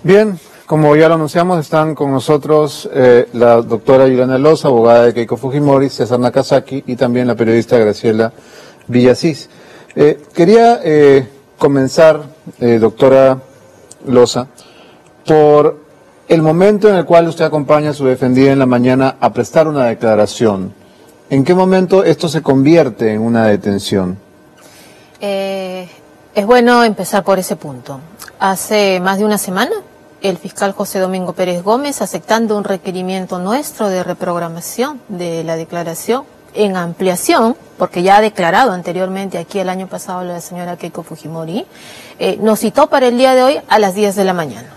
Bien, como ya lo anunciamos, están con nosotros la doctora Juliana Loza, abogada de Keiko Fujimori, César Nakazaki y también la periodista Graciela Villasís. Quería comenzar, doctora Loza, por el momento en el cual usted acompaña a su defendida en la mañana a prestar una declaración. ¿En qué momento esto se convierte en una detención? Es bueno empezar por ese punto. Hace más de una semana, el fiscal José Domingo Pérez Gómez, aceptando un requerimiento nuestro de reprogramación de la declaración en ampliación, porque ya ha declarado anteriormente aquí el año pasado la señora Keiko Fujimori, nos citó para el día de hoy a las 10 de la mañana.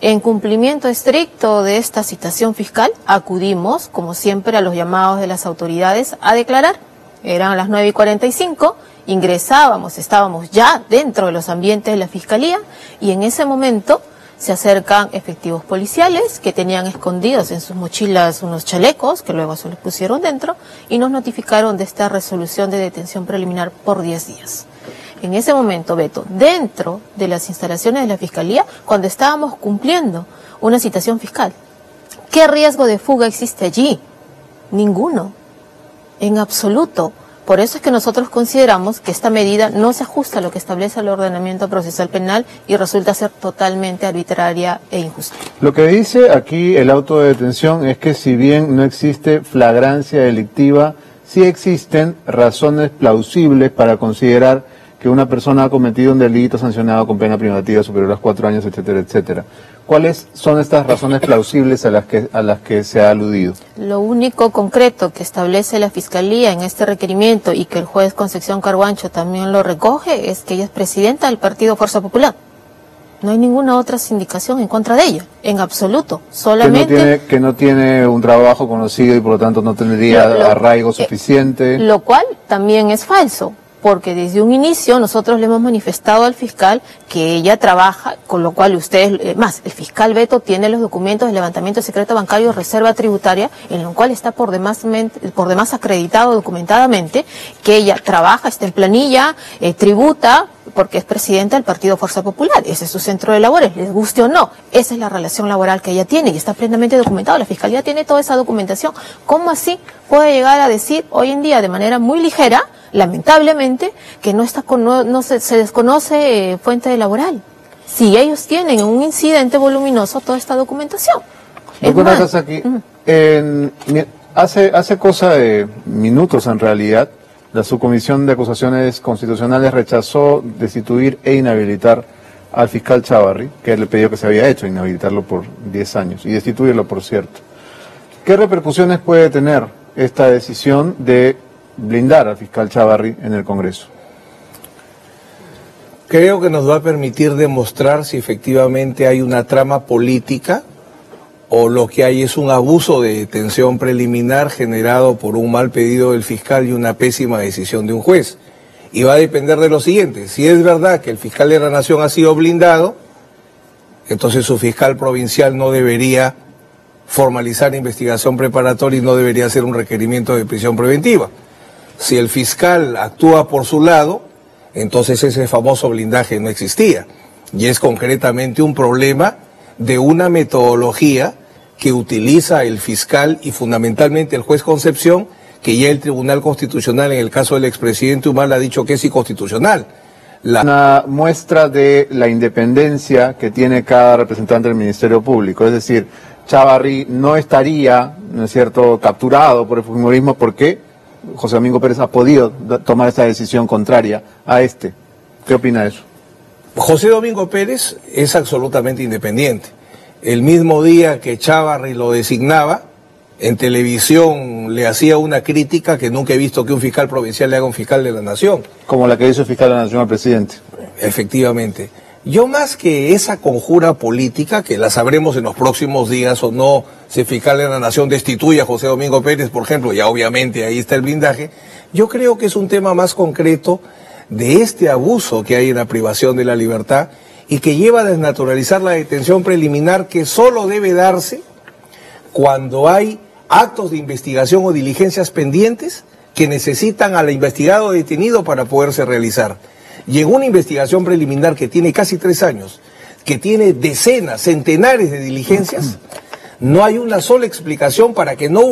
En cumplimiento estricto de esta citación fiscal, acudimos, como siempre, a los llamados de las autoridades a declarar. Eran las 9:45, ingresábamos, estábamos ya dentro de los ambientes de la Fiscalía y en ese momento se acercan efectivos policiales que tenían escondidos en sus mochilas unos chalecos que luego se los pusieron dentro y nos notificaron de esta resolución de detención preliminar por 10 días. En ese momento, Beto, dentro de las instalaciones de la Fiscalía, cuando estábamos cumpliendo una citación fiscal, ¿qué riesgo de fuga existe allí? Ninguno, en absoluto. Por eso es que nosotros consideramos que esta medida no se ajusta a lo que establece el ordenamiento procesal penal y resulta ser totalmente arbitraria e injusta. Lo que dice aquí el auto de detención es que si bien no existe flagrancia delictiva, sí existen razones plausibles para considerar que una persona ha cometido un delito sancionado con pena privativa superior a los 4 años, etcétera, etcétera. ¿Cuáles son estas razones plausibles a las que se ha aludido? Lo único concreto que establece la Fiscalía en este requerimiento y que el juez Concepción Carguancho también lo recoge es que ella es presidenta del Partido Fuerza Popular. No hay ninguna otra sindicación en contra de ella, en absoluto. Solamente que no tiene un trabajo conocido y por lo tanto no tendría arraigo suficiente. Lo cual también es falso, porque desde un inicio nosotros le hemos manifestado al fiscal que ella trabaja, con lo cual ustedes, más, el fiscal Beto tiene los documentos de levantamiento de secreto bancario, reserva tributaria, en lo cual está por demás acreditado documentadamente que ella trabaja, está en planilla, tributa, porque es presidenta del Partido Fuerza Popular. Ese es su centro de labores, les guste o no. Esa es la relación laboral que ella tiene y está plenamente documentado. La Fiscalía tiene toda esa documentación. ¿Cómo así puede llegar a decir hoy en día de manera muy ligera, lamentablemente, que se desconoce fuente laboral? Si ellos tienen un incidente voluminoso toda esta documentación. Doctora Nakazaki, hace cosa de minutos en realidad, la Subcomisión de Acusaciones Constitucionales rechazó destituir e inhabilitar al fiscal Chávarri, que le pidió que se había hecho, inhabilitarlo por 10 años, y destituirlo, por cierto. ¿Qué repercusiones puede tener esta decisión de blindar al fiscal Chávarri en el Congreso? Creo que nos va a permitir demostrar si efectivamente hay una trama política o lo que hay es un abuso de detención preliminar generado por un mal pedido del fiscal y una pésima decisión de un juez. Y va a depender de lo siguiente: si es verdad que el fiscal de la Nación ha sido blindado, entonces su fiscal provincial no debería formalizar investigación preparatoria y no debería hacer un requerimiento de prisión preventiva. Si el fiscal actúa por su lado, entonces ese famoso blindaje no existía. Y es concretamente un problema de una metodología que utiliza el fiscal y fundamentalmente el juez Concepción, que ya el Tribunal Constitucional en el caso del expresidente Humala ha dicho que es inconstitucional. Una muestra de la independencia que tiene cada representante del Ministerio Público, es decir, Chávarri no estaría, ¿no es cierto?, capturado por el fujimorismo porque José Domingo Pérez ha podido tomar esta decisión contraria a este. ¿Qué opina de eso? José Domingo Pérez es absolutamente independiente. El mismo día que Chávarri lo designaba, en televisión le hacía una crítica que nunca he visto que un fiscal provincial le haga a un fiscal de la Nación. Como la que hizo el fiscal de la Nación al presidente. Efectivamente. Yo más que esa conjura política, que la sabremos en los próximos días o no, si el fiscal de la Nación destituye a José Domingo Pérez, por ejemplo, ya obviamente ahí está el blindaje, yo creo que es un tema más concreto de este abuso que hay en la privación de la libertad y que lleva a desnaturalizar la detención preliminar, que solo debe darse cuando hay actos de investigación o diligencias pendientes que necesitan al investigado o detenido para poderse realizar. Y en una investigación preliminar que tiene casi 3 años, que tiene decenas, centenares de diligencias, no hay una sola explicación para que no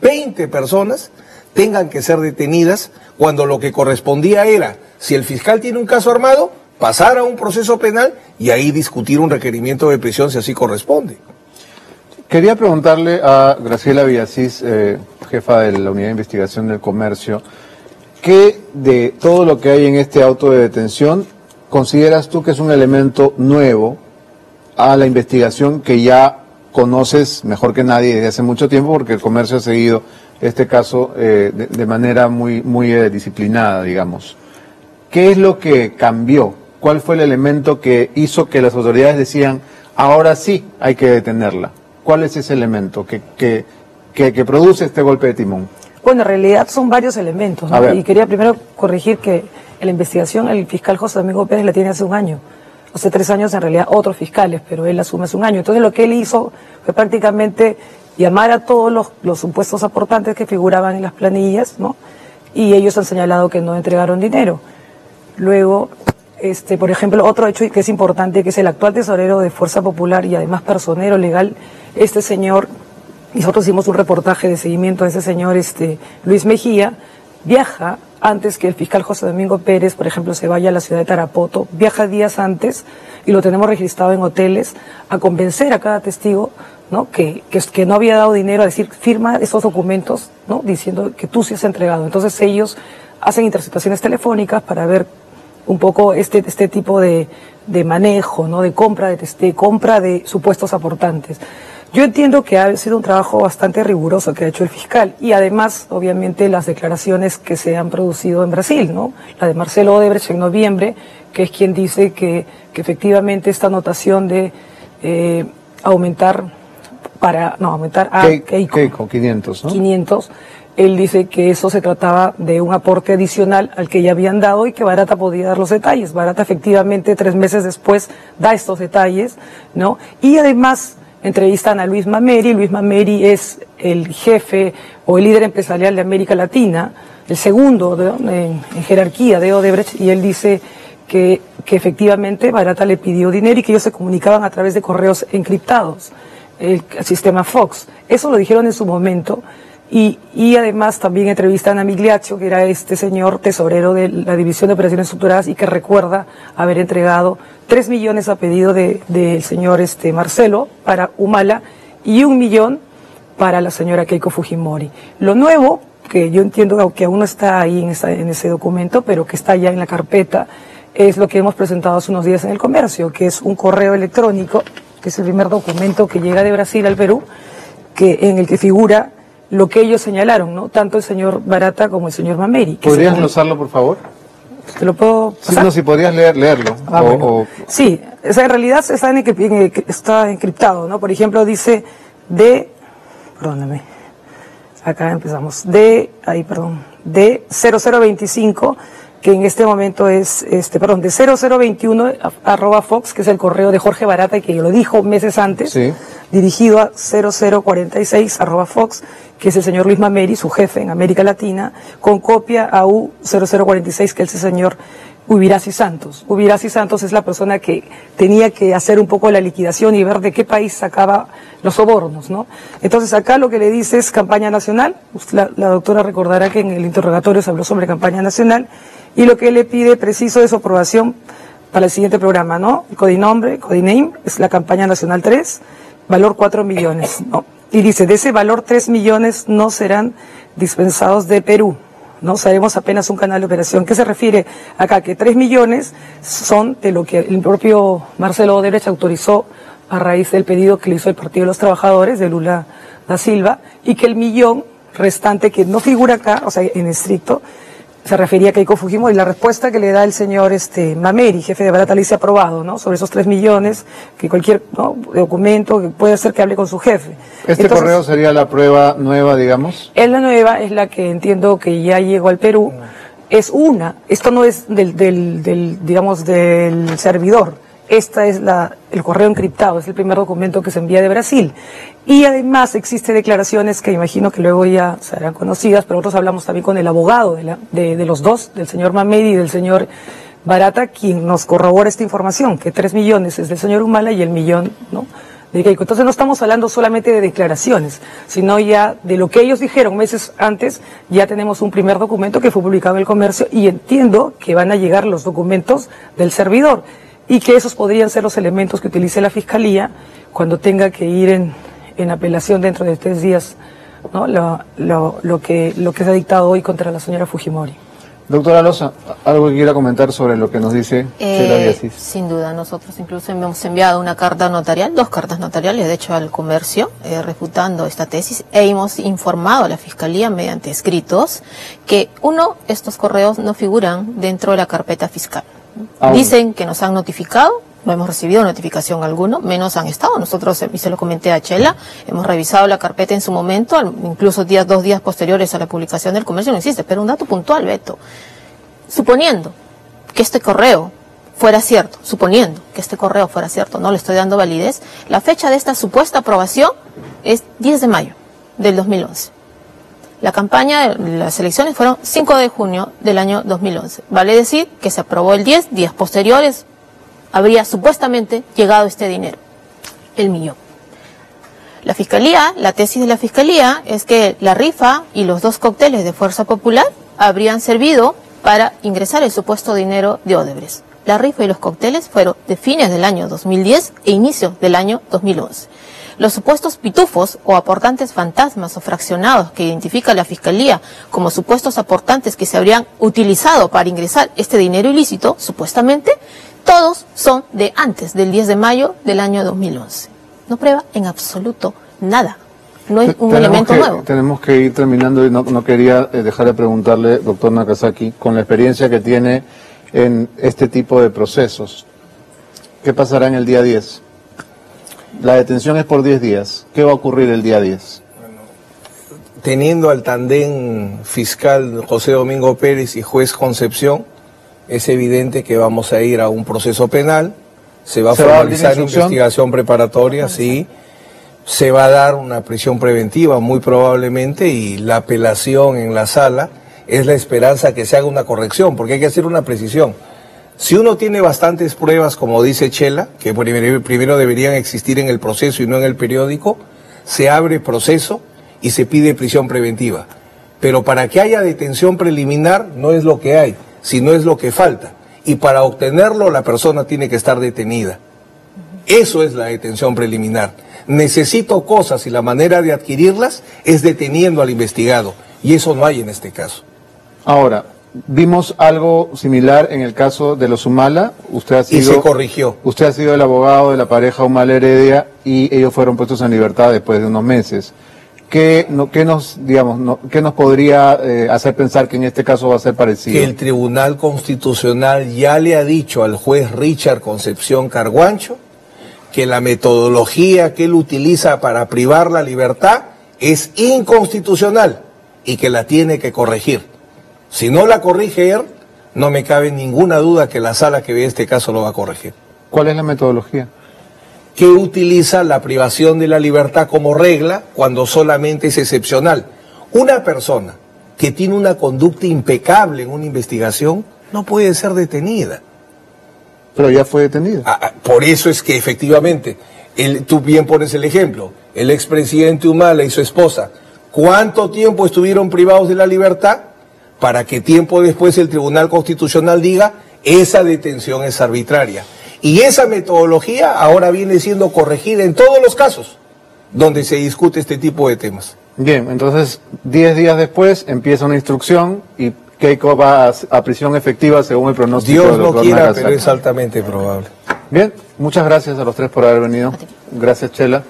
20 personas tengan que ser detenidas cuando lo que correspondía era, si el fiscal tiene un caso armado, pasar a un proceso penal y ahí discutir un requerimiento de prisión si así corresponde. Quería preguntarle a Graciela Villasís, jefa de la Unidad de Investigación del Comercio, ¿qué de todo lo que hay en este auto de detención consideras tú que es un elemento nuevo a la investigación que ya conoces mejor que nadie desde hace mucho tiempo, porque el Comercio ha seguido este caso de manera muy disciplinada, digamos? ¿Qué es lo que cambió? ¿Cuál fue el elemento que hizo que las autoridades decían, ahora sí hay que detenerla? ¿Cuál es ese elemento que produce este golpe de timón? Bueno, en realidad son varios elementos, ¿no? Y quería primero corregir que la investigación el fiscal José Domingo Pérez la tiene hace un año. Hace 3 años en realidad otros fiscales, pero él asume hace un año. Entonces lo que él hizo fue prácticamente llamar a todos los supuestos aportantes que figuraban en las planillas, ¿no? Y ellos han señalado que no entregaron dinero. Luego, por ejemplo, otro hecho que es importante, que es el actual tesorero de Fuerza Popular y además personero legal, este señor, nosotros hicimos un reportaje de seguimiento a ese señor, Luis Mejía, viaja antes que el fiscal José Domingo Pérez, por ejemplo, se vaya a la ciudad de Tarapoto, viaja días antes y lo tenemos registrado en hoteles a convencer a cada testigo, ¿no? que no había dado dinero, a decir, firma esos documentos, ¿no? Diciendo que tú sí has entregado. Entonces ellos hacen interceptaciones telefónicas para ver un poco este tipo de manejo, ¿no? de compra de supuestos aportantes. Yo entiendo que ha sido un trabajo bastante riguroso que ha hecho el fiscal y además, obviamente, las declaraciones que se han producido en Brasil, ¿no? La de Marcelo Odebrecht en noviembre, que es quien dice que efectivamente esta anotación de aumentar a Keiko 500, ¿no? 500, él dice que eso se trataba de un aporte adicional al que ya habían dado y que Barata podía dar los detalles. Barata efectivamente 3 meses después da estos detalles, ¿no? Y además entrevistan a Luis Mameri. Luis Mameri es el jefe o el líder empresarial de América Latina, el segundo en jerarquía de Odebrecht, y él dice que efectivamente Barata le pidió dinero y que ellos se comunicaban a través de correos encriptados, el sistema Fox. Eso lo dijeron en su momento. Y además también entrevistan a Migliaccio, que era este señor tesorero de la División de Operaciones Estructuradas y que recuerda haber entregado 3 millones a pedido del señor Marcelo para Humala y 1 millón para la señora Keiko Fujimori. Lo nuevo, que yo entiendo que aún no está ahí en ese documento, pero que está ya en la carpeta, es lo que hemos presentado hace unos días en el Comercio, que es un correo electrónico, que es el primer documento que llega de Brasil al Perú, en el que figura lo que ellos señalaron, ¿no? Tanto el señor Barata como el señor Mameri. ¿Podrías glosarlo, por favor? ¿Te lo puedo pasar? Sí, no, si podrías leerlo. Bueno. Sí, en realidad está encriptado, ¿no? Por ejemplo, dice perdóname, acá empezamos, de 0025, que en este momento es, de 0021 @Fox, que es el correo de Jorge Barata y que lo dijo meses antes, sí, dirigido a 0046 @Fox, que es el señor Luis Mameri, su jefe en América Latina, con copia a U0046, que es el señor Ubirasi Santos. Ubirasi Santos es la persona que tenía que hacer un poco la liquidación y ver de qué país sacaba los sobornos, ¿no? Entonces acá lo que le dice es campaña nacional. La doctora recordará que en el interrogatorio se habló sobre campaña nacional y lo que le pide preciso es su aprobación para el siguiente programa, ¿no? El codiname es la campaña nacional 3, valor 4 millones, ¿no? Y dice, de ese valor 3 millones no serán dispensados de Perú. No sabemos apenas un canal de operación. ¿Qué se refiere acá? Que 3 millones son de lo que el propio Marcelo Odebrecht autorizó a raíz del pedido que le hizo el Partido de los Trabajadores de Lula da Silva, y que el millón restante que no figura acá, o sea, en estricto, se refería a Keiko Fujimori. Y la respuesta que le da el señor Mameri, jefe de Barata, le dice aprobado, ¿no? Sobre esos 3 millones, que cualquier documento que puede ser que hable con su jefe. Entonces, correo sería la prueba nueva, digamos. Es la nueva, es la que entiendo que ya llegó al Perú. Esto no es del servidor. Esta es el correo encriptado, es el primer documento que se envía de Brasil. Y además existen declaraciones que imagino que luego ya serán conocidas, pero nosotros hablamos también con el abogado de los dos, del señor Mameri y del señor Barata quien nos corrobora esta información, que 3 millones es del señor Humala y el millón, ¿no?, de Keiko. Entonces no estamos hablando solamente de declaraciones, sino ya de lo que ellos dijeron meses antes. Ya tenemos un primer documento que fue publicado en El Comercio y entiendo que van a llegar los documentos del servidor y que esos podrían ser los elementos que utilice la Fiscalía cuando tenga que ir en apelación dentro de 3 días, ¿no?, lo que se ha dictado hoy contra la señora Fujimori. Doctora Loza, ¿algo que quiera comentar sobre lo que nos dice Chela Villacís? Sin duda, nosotros incluso hemos enviado una carta notarial, 2 cartas notariales, de hecho, al Comercio, refutando esta tesis, e hemos informado a la Fiscalía mediante escritos que, estos correos no figuran dentro de la carpeta fiscal. Dicen que nos han notificado, no hemos recibido notificación alguna, menos han estado. Nosotros, y se lo comenté a Chela, hemos revisado la carpeta en su momento, incluso 2 días posteriores a la publicación del Comercio no existe. Pero un dato puntual, Beto, suponiendo que este correo fuera cierto, no le estoy dando validez, la fecha de esta supuesta aprobación es 10 de mayo del 2011. La campaña de las elecciones fueron 5 de junio del año 2011. Vale decir que se aprobó el 10, días posteriores habría supuestamente llegado este dinero, el millón. La tesis de la Fiscalía es que la rifa y los 2 cócteles de Fuerza Popular habrían servido para ingresar el supuesto dinero de Odebrecht. La rifa y los cócteles fueron de fines del año 2010 e inicios del año 2011. Los supuestos pitufos o aportantes fantasmas o fraccionados que identifica la Fiscalía como supuestos aportantes que se habrían utilizado para ingresar este dinero ilícito, supuestamente, todos son de antes del 10 de mayo del año 2011. No prueba en absoluto nada. No es un elemento nuevo. Tenemos que ir terminando y no quería dejar de preguntarle, doctor Nakazaki, con la experiencia que tiene en este tipo de procesos, ¿qué pasará en el día 10? La detención es por 10 días. ¿Qué va a ocurrir el día 10? Bueno, teniendo al tandem fiscal José Domingo Pérez y juez Concepción, es evidente que vamos a ir a un proceso penal, se va a formalizar investigación preparatoria, sí, se va a dar una prisión preventiva muy probablemente, y la apelación en la sala es la esperanza que se haga una corrección, porque hay que hacer una precisión. Si uno tiene bastantes pruebas, como dice Chela, que primero deberían existir en el proceso y no en el periódico, se abre proceso y se pide prisión preventiva. Pero para que haya detención preliminar no es lo que hay, sino es lo que falta. Y para obtenerlo la persona tiene que estar detenida. Eso es la detención preliminar. Necesito cosas y la manera de adquirirlas es deteniendo al investigado. Y eso no hay en este caso. Ahora, vimos algo similar en el caso de los Humala. Usted ha sido, y se corrigió. Usted ha sido el abogado de la pareja Humala Heredia y ellos fueron puestos en libertad después de unos meses. ¿Qué nos podría hacer pensar que en este caso va a ser parecido? Que el Tribunal Constitucional ya le ha dicho al juez Richard Concepción Carguancho que la metodología que él utiliza para privar la libertad es inconstitucional y que la tiene que corregir. Si no la corrige él, no me cabe ninguna duda que la sala que ve este caso lo va a corregir. ¿Cuál es la metodología? Que utiliza la privación de la libertad como regla cuando solamente es excepcional. Una persona que tiene una conducta impecable en una investigación no puede ser detenida. Pero ya fue detenida. Por eso es que efectivamente, tú bien pones el ejemplo, el expresidente Humala y su esposa, ¿cuánto tiempo estuvieron privados de la libertad? Para que tiempo después el Tribunal Constitucional diga, esa detención es arbitraria. Y esa metodología ahora viene siendo corregida en todos los casos donde se discute este tipo de temas. Bien, entonces 10 días después empieza una instrucción y Keiko va a prisión efectiva según el pronóstico Dios del no doctor quiera, Nakazaki. pero es altamente probable. Bien, muchas gracias a los 3 por haber venido. Gracias, Chela.